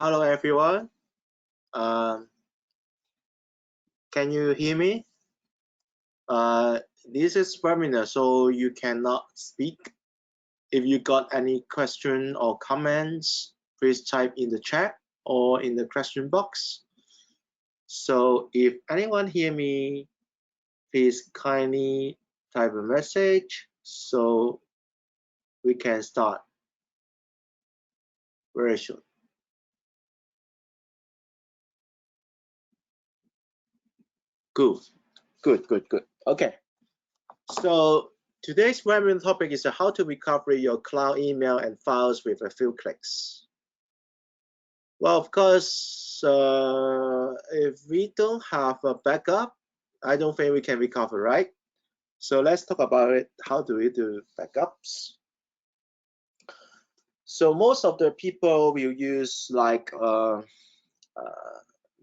Hello everyone. Can you hear me? This is webinar, so you cannot speak. If you got any question or comments, please type in the chat or in the question box. So if anyone hear me, please kindly type a message so we can start very soon. Good. Okay. So today's webinar topic is how to recover your cloud email and files with a few clicks. Well, of course, if we don't have a backup, I don't think we can recover, right? So let's talk about it. How do we do backups? So most of the people will use like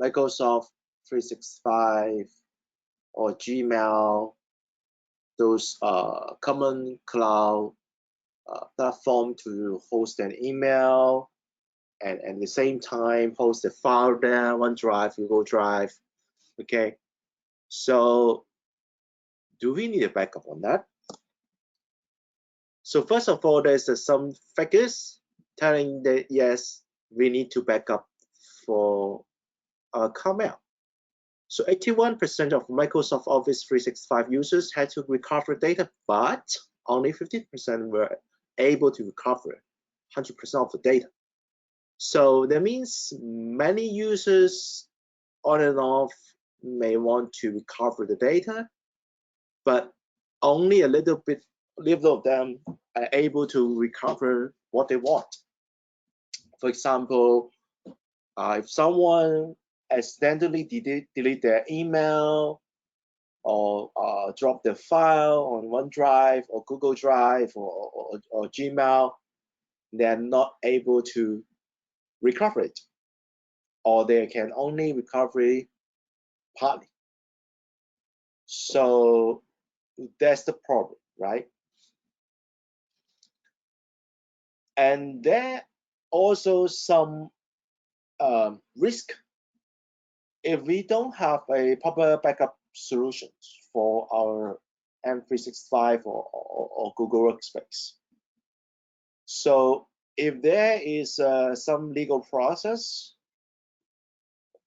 Microsoft 365 or Gmail, those common cloud platform to host an email and at the same time host the file there, OneDrive, Google Drive. Okay, so do we need a backup on that? So first of all, there's some figures telling that yes, we need to backup for our mail. So 81% of Microsoft Office 365 users had to recover data, but only 15% were able to recover 100% of the data. So that means many users on and off may want to recover the data, but only a little of them are able to recover what they want. For example, if someone accidentally delete their email or drop the file on OneDrive or Google Drive or Gmail, they're not able to recover it, or they can only recover it partly. So that's the problem, right? And there also some risk if we don't have a proper backup solutions for our M365 or Google Workspace. So if there is some legal process,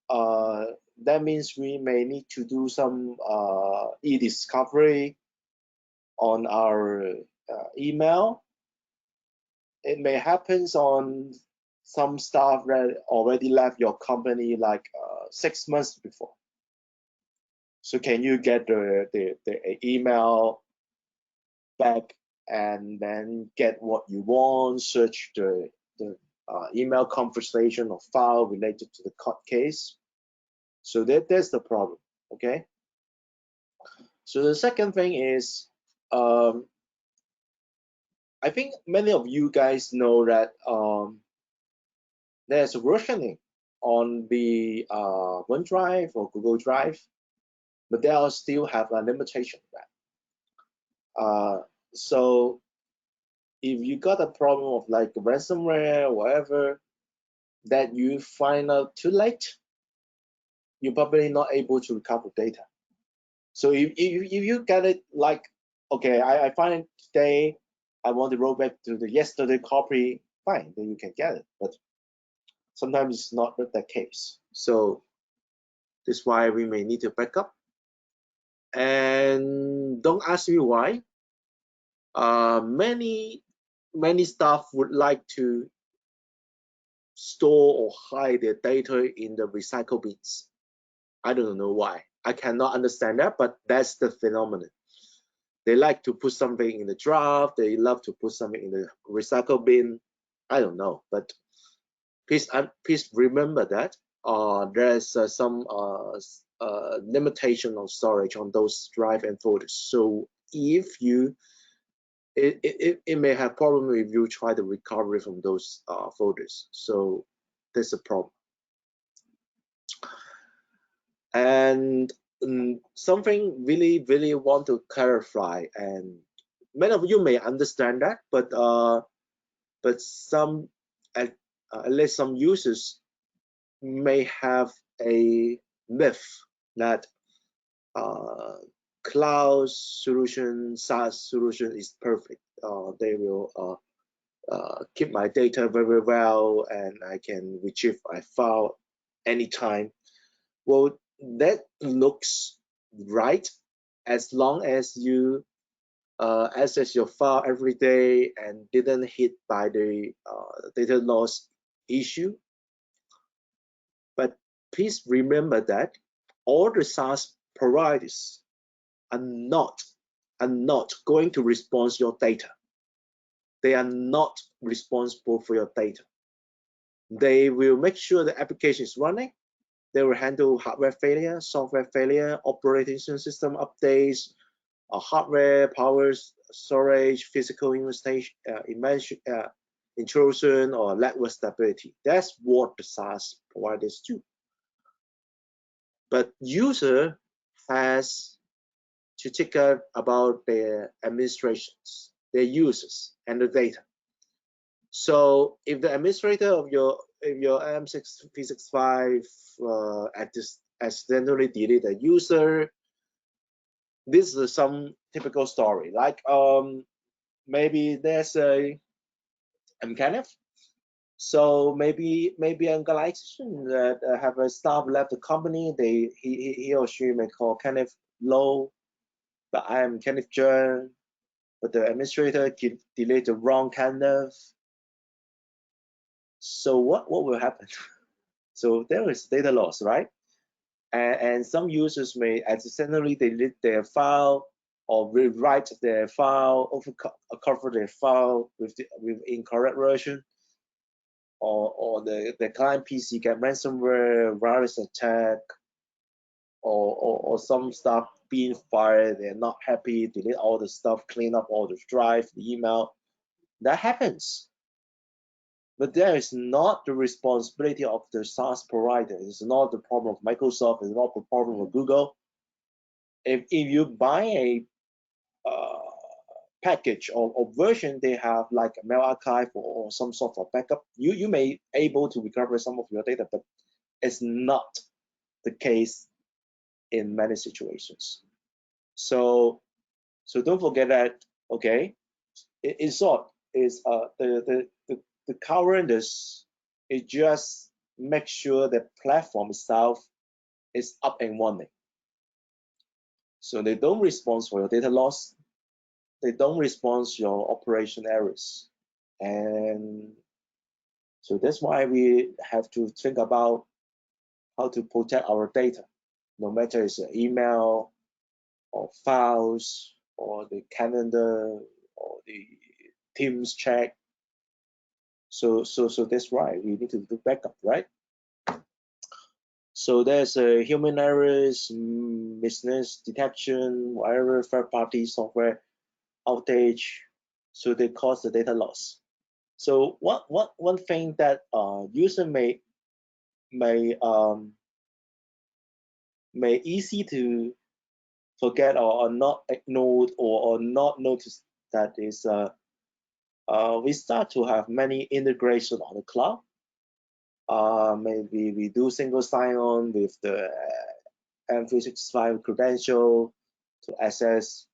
that means we may need to do some e-discovery on our email. It may happen on some staff that already left your company like 6 months before. So can you get the email back and then get what you want, search the email conversation or file related to the court case? So that's the problem, okay? So the second thing is, I think many of you guys know that there's versioning on the OneDrive or Google Drive, but they still have a limitation of that. So if you got a problem of like ransomware or whatever that you find out too late, you're probably not able to recover data. So if you get it like, okay, I find it today, I want to roll back to the yesterday copy, fine, then you can get it. But sometimes it's not the case. So that's why we may need to back up. And don't ask me why. Many staff would like to store or hide their data in the recycle bins. I don't know why. I cannot understand that, but that's the phenomenon. They like to put something in the draft. They love to put something in the recycle bin. I don't know, but please remember that there's some limitation on storage on those drive and folders. So if you it may have problem if you try to recover from those folders. So that's a problem. And something really want to clarify, and many of you may understand that, but some at least some users may have a myth that cloud solution, SaaS solution is perfect. They will keep my data very well, and I can retrieve my file anytime. Well, that looks right as long as you access your file every day and didn't hit by the data loss issue. But please remember that all the SaaS providers are not going to respond your data. They are not responsible for your data. They will make sure the application is running. They will handle hardware failure, software failure, operating system updates, hardware, power, storage, physical intrusion, or network stability. That's what the SaaS providers do. But user has to take care about their administrations, their users, and the data. So if the administrator of your M365 accidentally delete a user, this is some typical story. Like maybe there's a mechanic. So maybe an organization that have a staff left the company. He or she may call Kenneth Low, but I am Kenneth John. But the administrator delete the wrong Kenneth. So what will happen? So there is data loss, right? And some users may accidentally delete their file or rewrite their file, cover their file with incorrect version, or the client PC get ransomware, virus attack, or some stuff being fired. They're not happy, delete all the stuff, clean up all the drive, the email. That happens. But that is not the responsibility of the SaaS provider. It's not the problem of Microsoft. It's not the problem of Google. If you buy a package or version, they have like a mail archive or some sort of backup, you may able to recover some of your data, but it's not the case in many situations. So don't forget that. Okay, in short, is the current is just make sure the platform itself is up and running. So they don't respond for your data loss. They don't respond to your operation errors. And so that's why we have to think about how to protect our data, no matter it's an email or files or the calendar or the Teams chat. So that's right. We need to do backup, right? So there's a human errors, business detection, whatever third-party software outage. So they cause the data loss. So one thing that user may easy to forget or not ignore or not notice that is we start to have many integration on the cloud. Maybe we do single sign-on with the M365 credential to access,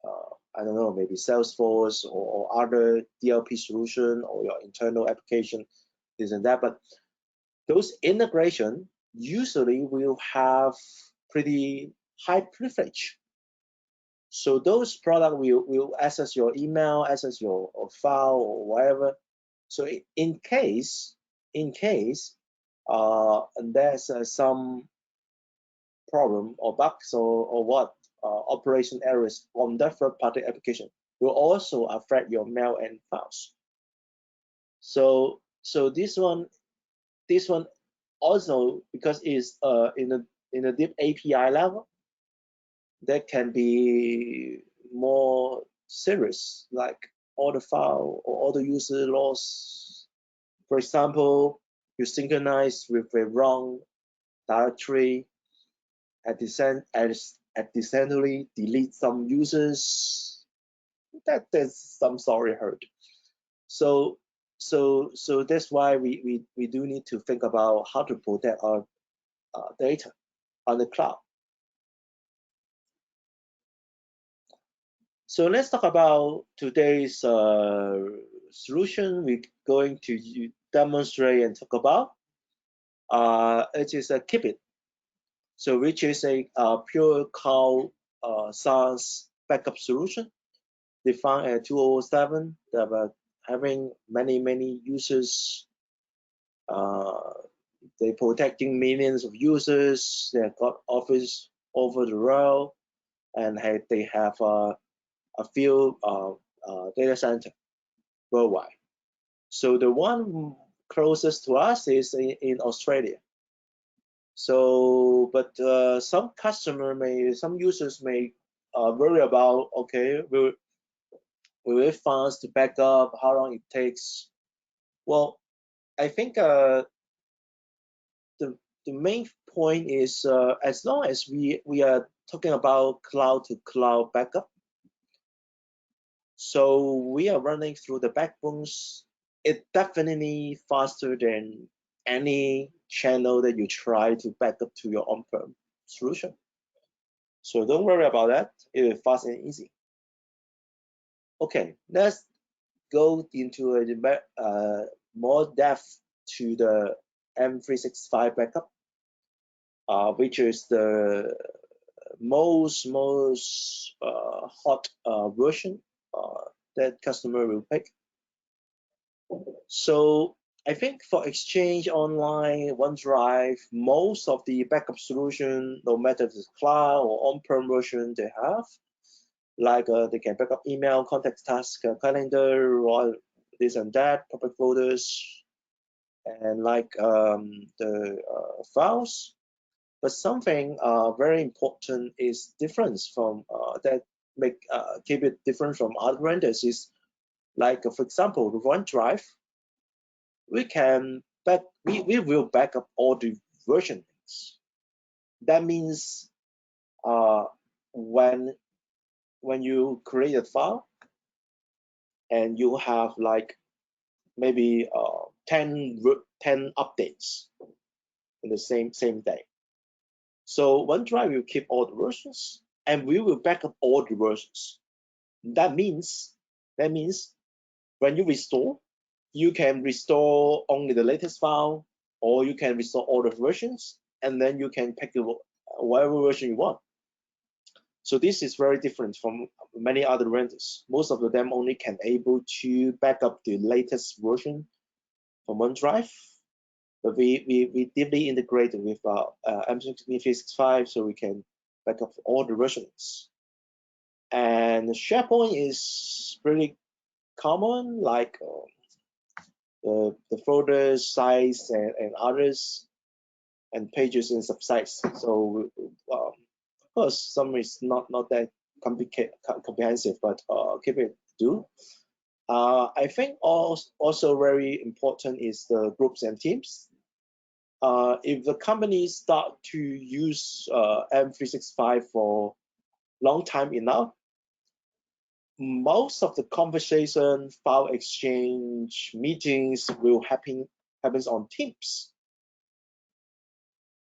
I don't know, maybe Salesforce or other DLP solution or your internal application, this and that. But those integration usually will have pretty high privilege. So those products will access your email, access your file or whatever. So in case there's some problem or bugs or what operation errors on that third-party application will also affect your mail and files. So this one also, because it's in a deep API level, that can be more serious, like all the file or all the user loss. For example, you synchronize with a wrong directory, accidentally delete some users. That's some story heard. So so that's why we do need to think about how to protect our data on the cloud. So let's talk about today's solution we're going to demonstrate and talk about. It is a Keepit, so which is a pure cloud SaaS backup solution defined at 2007 that are having many users. They're protecting millions of users. They've got office over the world, and they have a few data center worldwide. So the one closest to us is in Australia. So, but some users may worry about, okay, will it fast to back up? How long it takes? Well, I think the main point is as long as we are talking about cloud to cloud backup, so we are running through the backbones. It definitely faster than any channel that you try to back up to your on-prem solution. So don't worry about that. It is fast and easy. Okay, let's go into a more depth to the M365 backup, which is the most hot version that customer will pick. So I think for Exchange Online, OneDrive, most of the backup solution, no matter if it's cloud or on-prem version they have, like they can back up email, contact task, calendar, or this and that, public folders, and like the files. But something very important is difference from that keep it different from other vendors is like for example the OneDrive, we will back up all the versions. That means when you create a file and you have like maybe 10 updates in the same day. So OneDrive will keep all the versions and we will back up all the versions. That means when you restore, you can restore only the latest file, or you can restore all the versions, and then you can pick whatever version you want. So this is very different from many other vendors. Most of them only can able to back up the latest version from OneDrive, but we deeply integrated with M365, so we can back up all the versions. And SharePoint is pretty common, like the folders, size, and others, and pages and subsites. So of course, some is not that comprehensive, but Keepit do. I think also very important is the groups and teams. If the company start to use M365 for long time enough, most of the conversation, file exchange, meetings will happens on Teams.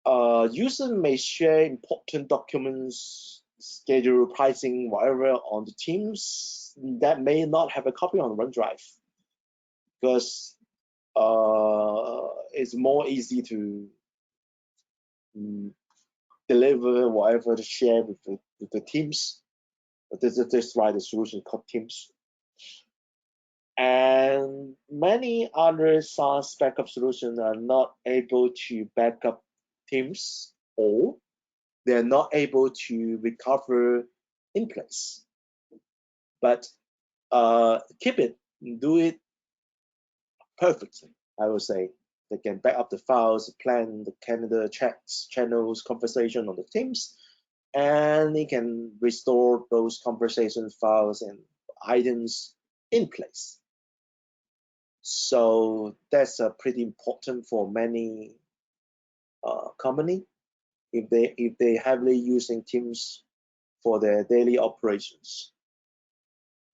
Users may share important documents, schedule, pricing, whatever on the Teams that may not have a copy on OneDrive, because it's more easy to deliver whatever to share with the Teams. But this is why the solution called Teams. And many other SaaS backup solutions are not able to back up Teams, or they're not able to recover in place. But Keepit do it perfectly, I would say. They can back up the files, plan the calendar, chats, channels, conversation on the Teams, and it can restore those conversation files and items in place. So that's pretty important for many company if they heavily using Teams for their daily operations.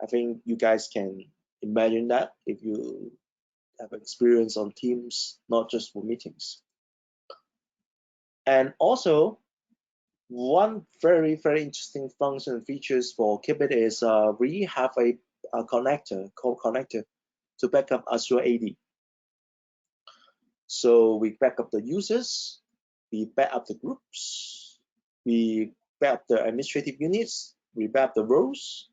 I think you guys can imagine that if you have experience on Teams, not just for meetings. And also, one very interesting function and features for Keepit is we have a connector called connector to back up Azure AD. So we back up the users, we back up the groups, we back up the administrative units, we back up the roles,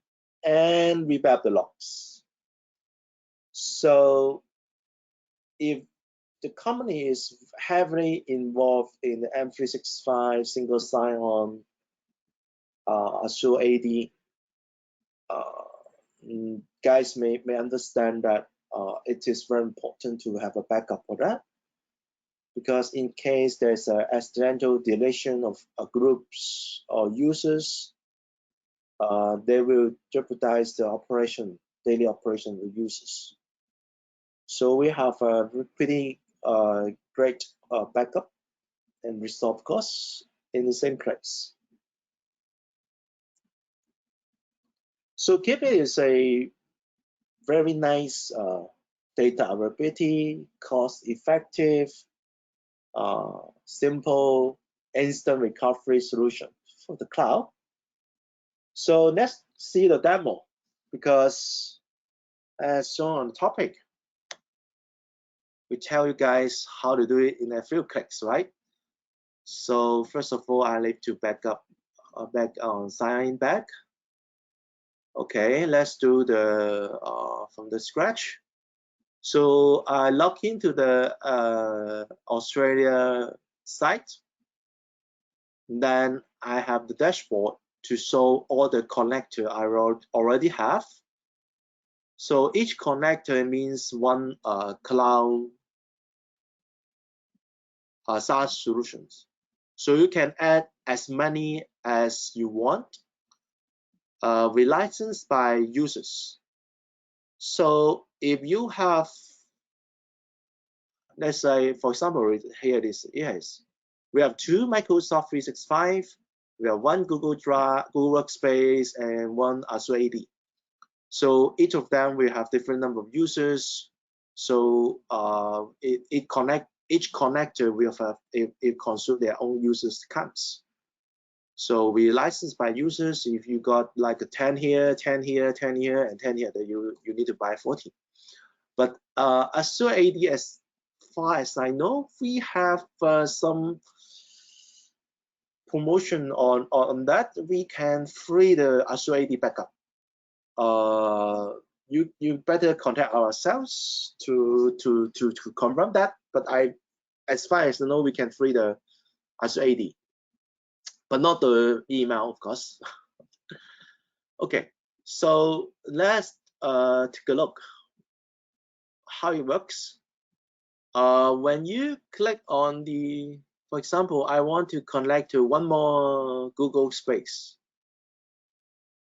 and we back up the logs. So if the company is heavily involved in the M365 single sign-on Azure AD, guys may understand that it is very important to have a backup for that, because in case there's an accidental deletion of groups or users, they will jeopardize the daily operation of users. So we have a pretty great backup and restore costs in the same place. So Keepit is a very nice data availability, cost-effective, simple, instant recovery solution for the cloud. So let's see the demo, because as shown on the topic, we tell you guys how to do it in a few clicks, right? So first of all, I need to back on sign in back. Okay, let's do the from the scratch. So I log into the Australia site. Then I have the dashboard to show all the connector I already have. So each connector means one cloud SaaS solutions. So you can add as many as you want. We license by users. So if you have, let's say, for example, here it is. Yes, we have 2 Microsoft 365. We have 1 Google Drive, Google Workspace, and 1 Azure AD. So each of them will have different number of users. So each connector will have it consume their own users accounts. So we license by users. If you got like a 10 here, 10 here, 10 here, and 10 here, then you need to buy 40. But Azure AD, as far as I know, we have some promotion on that. We can free the Azure AD backup. You better contact ourselves to confirm that. But as far as I know, we can free the Azure AD, but not the email, of course. Okay, so let's take a look how it works. When you click on the, for example, I want to connect to one more Google Space.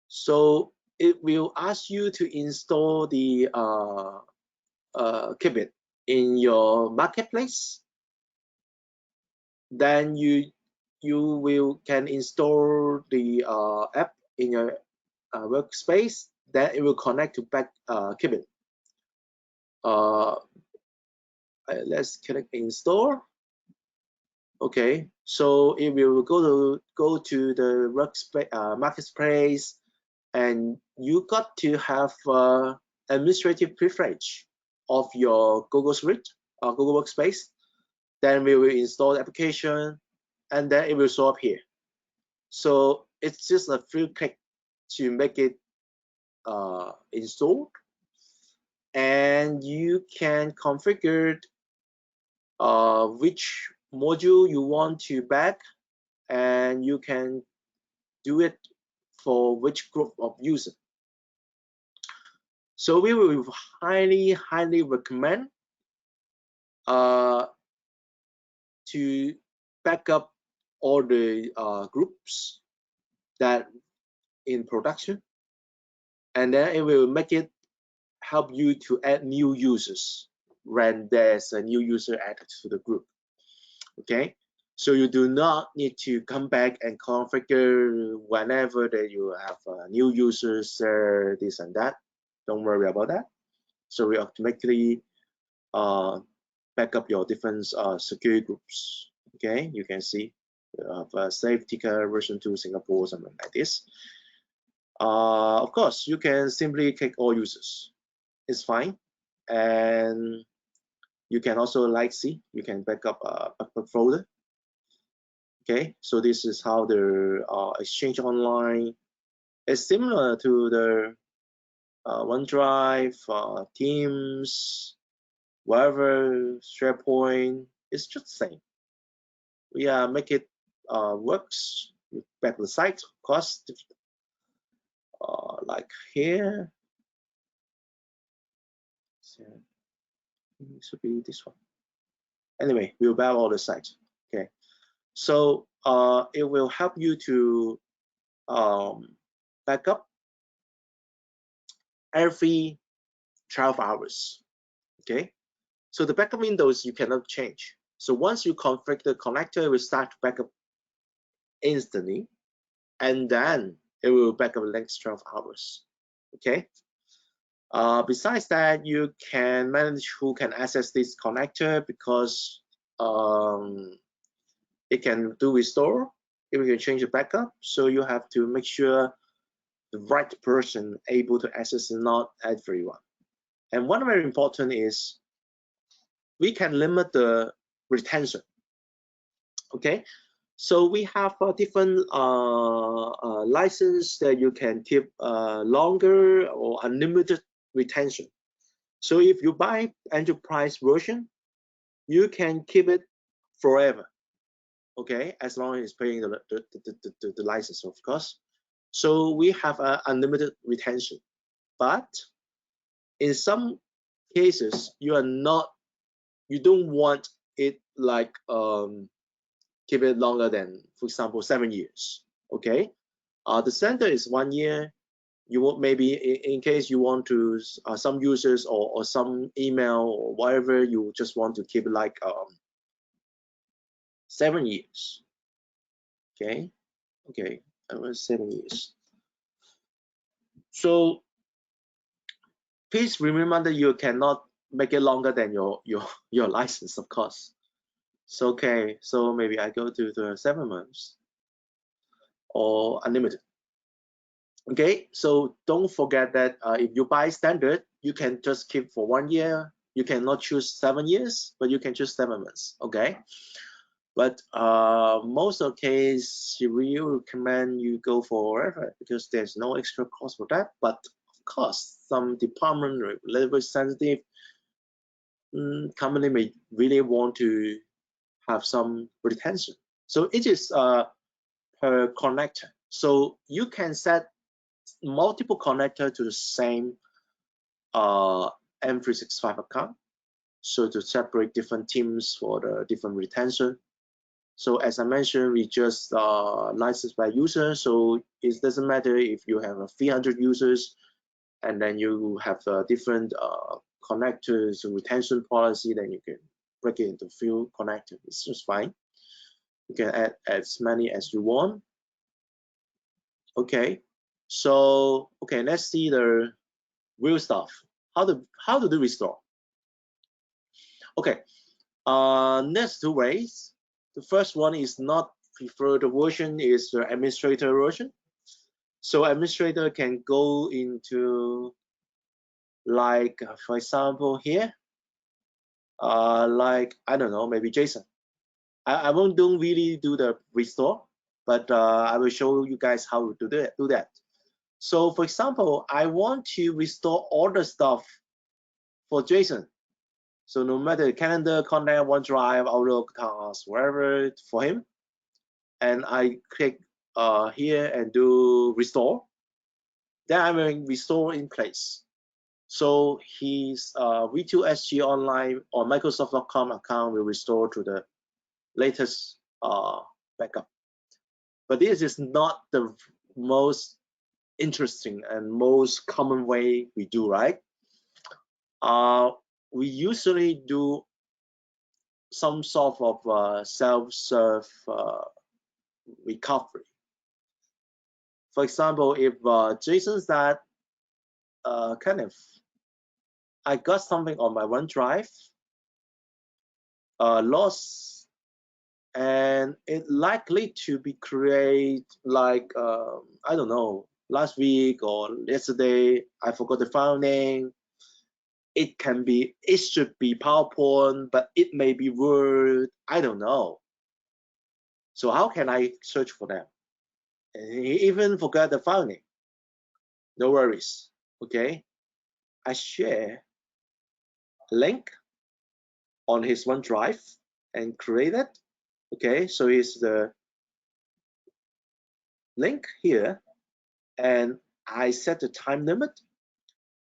So it will ask you to install the Keepit in your marketplace. Then you can install the app in your workspace. Then it will connect to back Keepit. Let's click install. Okay, so it will go to the workspace marketplace, and you got to have administrative privilege of your Google Suite or Google Workspace. Then we will install the application, and then it will show up here. So it's just a few clicks to make it installed, and you can configure which module you want to back, and you can do it for which group of users. So we will highly recommend to back up all the groups that in production, and then it will make it help you to add new users when there's a new user added to the group. Okay, so you do not need to come back and configure whenever that you have new users, this and that. Don't worry about that. So we automatically back up your different security groups. Okay, you can see Safe Ticker version 2 Singapore, something like this. Of course, you can simply click all users. It's fine. And you can also you can back up a backup folder. Okay, so this is how the Exchange Online is similar to the OneDrive, Teams, whatever, SharePoint. It's just the same. We make it works. Back to the site, of course. Like here. So it should be this one. Anyway, we'll back all the sites. Okay. So it will help you to back up every 12 hours. Okay. So the backup windows you cannot change. So once you configure the connector, it will start to backup instantly, and then it will back up the next 12 hours. Okay. Besides that, you can manage who can access this connector, because it can do restore. If you can change the backup, so you have to make sure the right person able to access, not everyone. And one very important is we can limit the retention. Okay, so we have a different license that you can keep longer or unlimited retention. So if you buy enterprise version, you can keep it forever. Okay, as long as it's paying the license, of course. So we have unlimited retention, but in some cases you don't want it like keep it longer than, for example, 7 years. Okay, the standard is 1 year. You want maybe in case you want to some users or some email or whatever, you just want to keep it like 7 years. Okay, that was 7 years. So please remember that you cannot make it longer than your license, of course. So okay, so maybe I go to the 7 months or unlimited. Okay, so don't forget that if you buy standard, you can just keep for 1 year. You cannot choose 7 years, but you can choose 7 months. Okay, but most of the case, we recommend you go forever, because there's no extra cost for that. But of course, some department a little bit sensitive company may really want to have some retention. So it is per connector. So you can set multiple connector to the same M365 account. So to separate different teams for the different retention. So as I mentioned, we just license by user. So it doesn't matter if you have 300 users and then you have different connectors retention policy, then you can break it into few connectors. It's just fine. You can add as many as you want. Okay, so okay, let's see the real stuff. How to do restore? Okay, there's 2 ways. The first one is not preferred version, is the administrator version. So administrator can go into, like for example here, like I don't know, maybe JSON. I don't really do the restore, but I will show you guys how to do that. So for example, I want to restore all the stuff for JSON. So no matter calendar, contact, OneDrive, Outlook, tasks, wherever for him, and I click here and do restore, then I will restore in place. So his V2SG Online or Microsoft.com account will restore to the latest backup. But this is not the most interesting and most common way we do, right? We usually do some sort of self-serve recovery. For example, if Jason's that kind of, I got something on my OneDrive, lost, and it likely to be created like I don't know, last week or yesterday. I forgot the file name. It should be PowerPoint, but it may be Word. I don't know. So how can I search for them? And he even forgot the file name. No worries. Okay, I share a link on his OneDrive and create it. Okay, so here's the link here, and I set the time limit.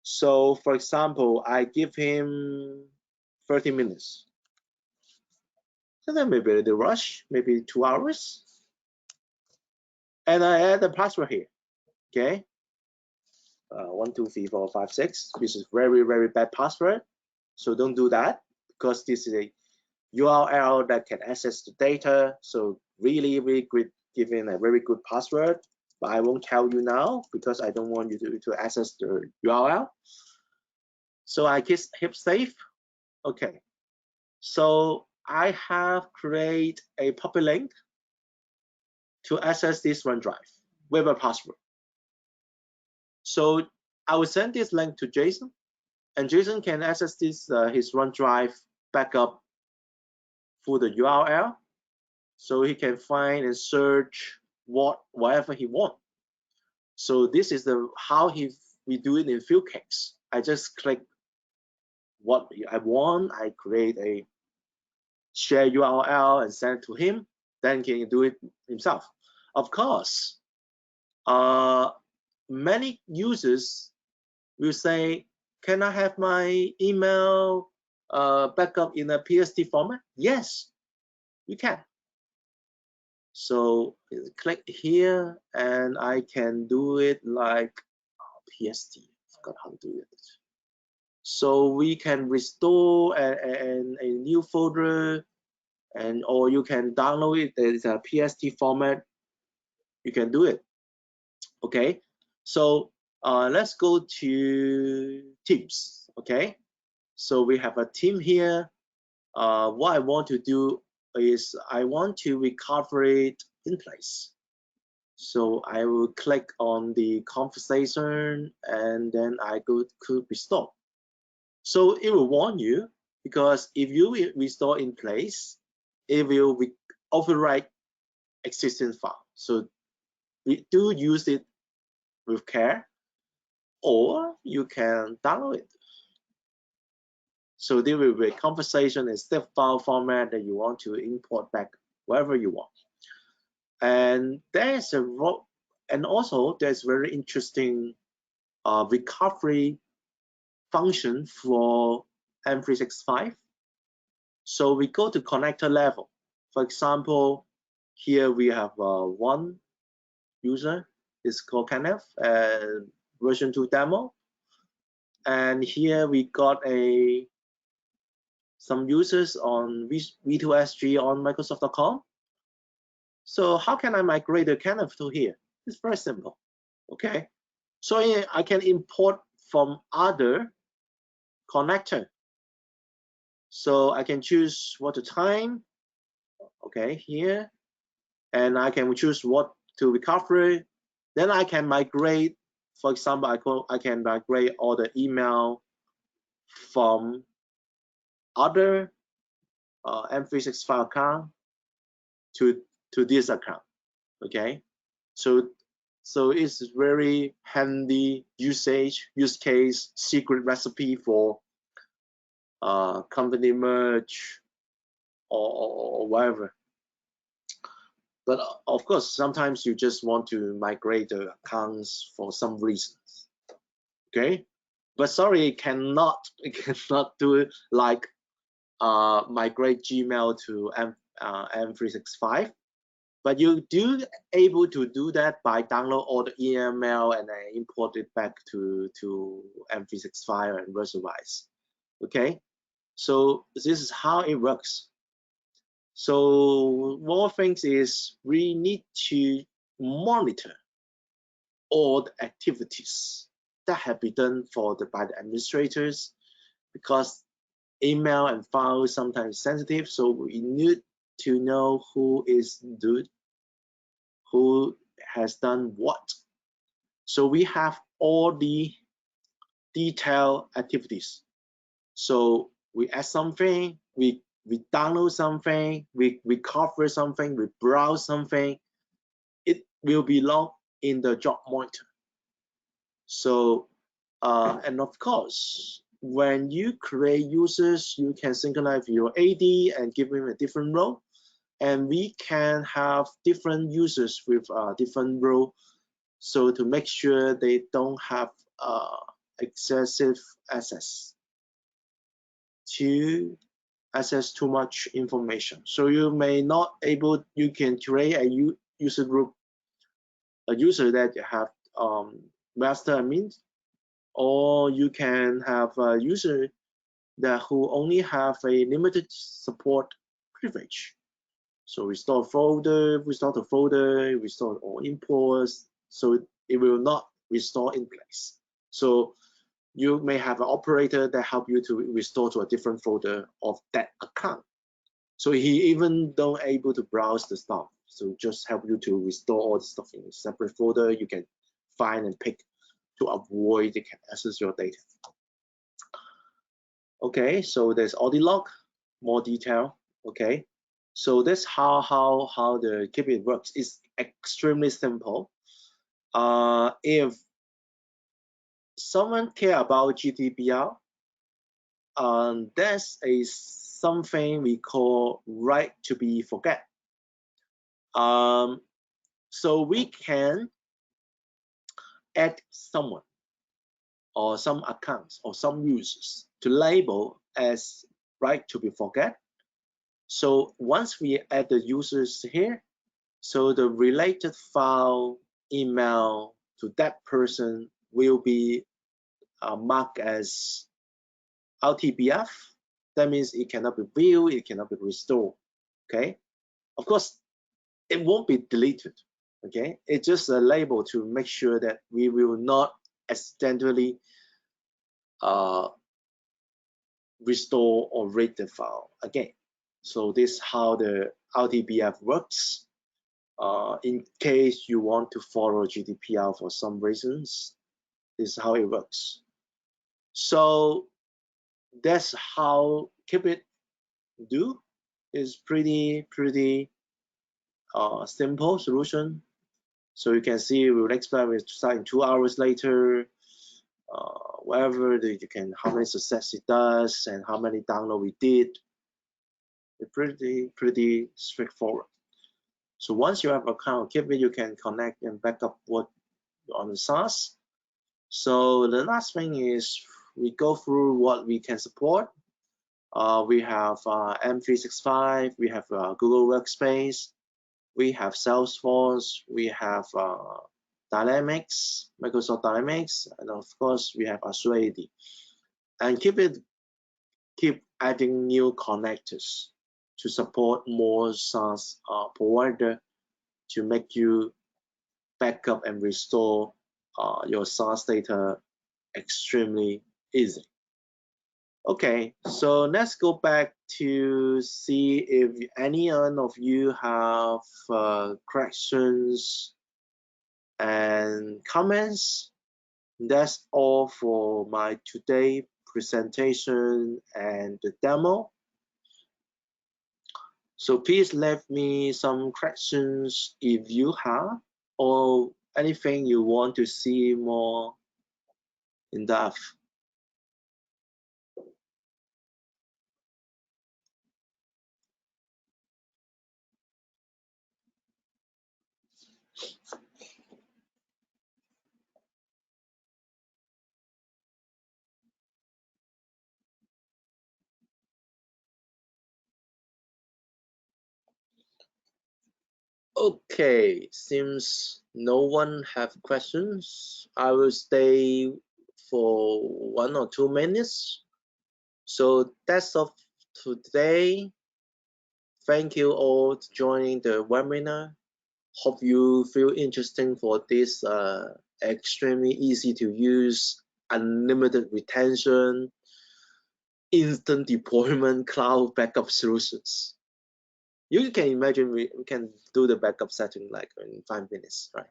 So for example, I give him 30 minutes. So then maybe a little rush, maybe 2 hours. And I add the password here. Okay. 1, 2, 3, 4, 5, 6. This is very, very bad password. So don't do that, because this is a URL that can access the data. So really, really good, giving a very good password. But I won't tell you now because I don't want you to access the URL. So I hit save. Okay. So I have created a public link to access this OneDrive with a password. So I will send this link to Jason, and Jason can access this his OneDrive backup through the URL, so he can find and search whatever he wants. So this is how we do it in field case. I just click what I want. I create a share URL and send it to him. Then he can do it himself. Of course, many users will say, "Can I have my email backup in a PST format?" Yes, you can. So click here, and I can do it like PST. I forgot how to do it. So we can restore a new folder, or you can download it as a PST format. You can do it. Okay. So let's go to Teams. Okay. So we have a team here. What I want to do is I want to recover it in place. So I will click on the conversation, and then I go to restore. So it will warn you, because if you restore in place, it will overwrite existing file. So we do use it with care, or you can download it. So there will be a conversation and step file format that you want to import back wherever you want. And there's also there's very interesting recovery function for M365. So we go to connector level. For example, here we have one user. It's called Kenneth, version 2 demo. And here we got some users on V2SG on Microsoft.com. So how can I migrate the Kenneth to here? It's very simple. Okay. So I can import from other connector. So I can choose what to time. Okay, here. And I can choose what to recover. Then I can migrate. For example, I can migrate all the email from other M365 account to this account. Okay, so it's very handy use case, secret recipe for company merge or whatever. But of course, sometimes you just want to migrate the accounts for some reasons. Okay, but sorry, it cannot do it like migrate Gmail to M365. But you do able to do that by download all the email and then import it back to M365 and vice. Okay, so this is how it works. So more things is we need to monitor all the activities that have been done by the administrators, because email and file sometimes sensitive, so we need to know who has done what. So we have all the detailed activities. So we add something, we download something, we cover something, we browse something, it will be logged in the job monitor. So and of course, when you create users, you can synchronize your AD and give them a different role, and we can have different users with different role, so to make sure they don't have excessive access to access too much information. So you may not able, you can create a user group, a user that you have master admin, or you can have a user that who only have a limited support privilege. So restore folder, restore the folder, restore all imports, so it will not restore in place. So you may have an operator that help you to restore to a different folder of that account. So he even don't able to browse the stuff. So just help you to restore all the stuff in a separate folder. You can find and pick to avoid they can access your data. Okay, so there's audit log, more detail. Okay, so that's how the Keepit works. It's extremely simple. If someone care about GDPR, there's something we call right to be forget. So we can add someone or some accounts or some users to label as right to be forget. So once we add the users here, so the related file email to that person will be marked as RTBF. That means it cannot be viewed, it cannot be restored. Okay, of course it won't be deleted. Okay, it's just a label to make sure that we will not accidentally restore or read the file again. So this is how the RTBF works. In case you want to follow GDPR for some reasons, this is how it works. So that's how Keepit do. Is pretty simple solution. So you can see we will expect we start in 2 hours later. Whatever you can, how many success it does and how many download we did. It's pretty straightforward. So once you have an account Keepit, you can connect and back up what on the SaaS. So the last thing is we go through what we can support. We have M365, we have Google Workspace, we have Salesforce, we have Dynamics, Microsoft Dynamics, and of course we have Azure AD. And keep adding new connectors to support more SaaS provider to make you back up and restore your SaaS data extremely easy. Okay, so let's go back to see if any of you have questions and comments. That's all for my today presentation and the demo. So please leave me some questions if you have, or anything you want to see more in depth. Okay, seems no one have questions. I will stay for 1 or 2 minutes. So that's all today. Thank you all for joining the webinar. Hope you feel interesting for this extremely easy to use, unlimited retention, instant deployment cloud backup solutions. You can imagine we can do the backup setting like in 5 minutes, right?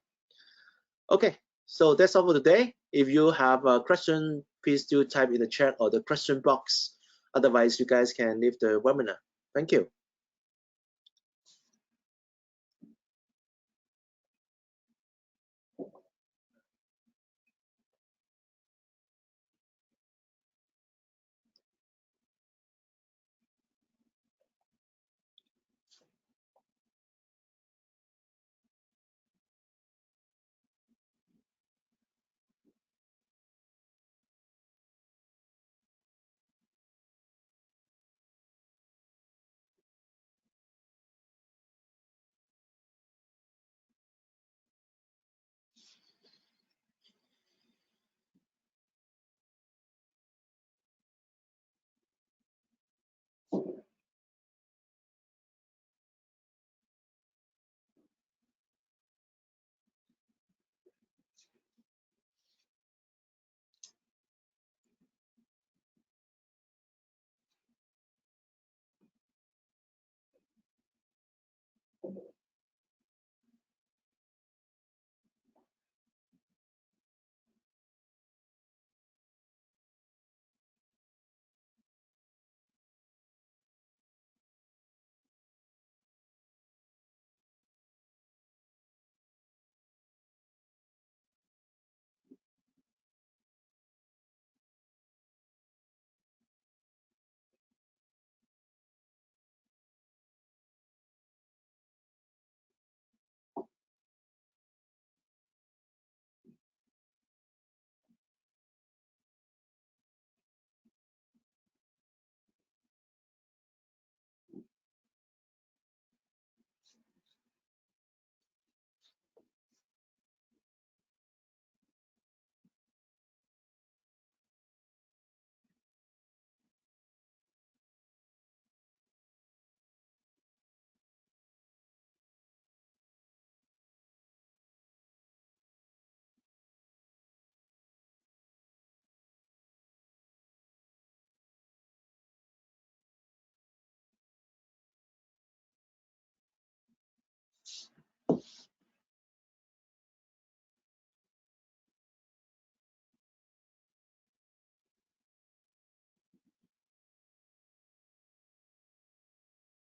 Okay, so that's all for today. If you have a question, please do type in the chat or the question box. Otherwise, you guys can leave the webinar. Thank you.